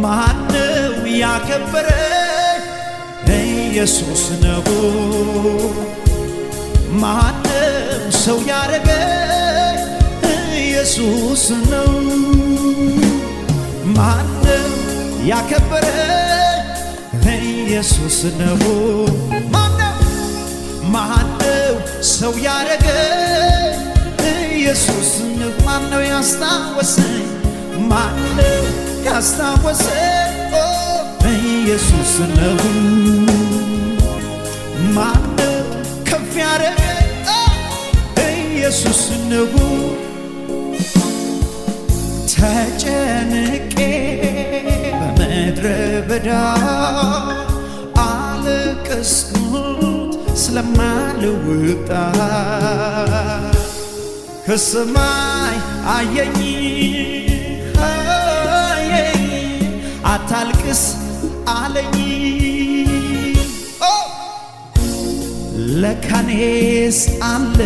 ማነው ያከበረኝ ኢየሱስ ነው ማነው ሰው ያረገኝ ኢየሱስ ነው ማነው ያከበረኝ ኢየሱስ ነው ማነው ሰው ያረገኝ ኢየሱስ ነው ማነው ያስታወሰኝ ማነው ያስታወሰኝ ኢየሱስ ነው ማነው ከፍ ያረገኝ ኢየሱስ ነው ተጨንቄ በምድረ በዳ አለቀስኩት ስለማልወጣ ከሰማይ አየኝ አታልቅስ አለኝ ለካኔስ አለ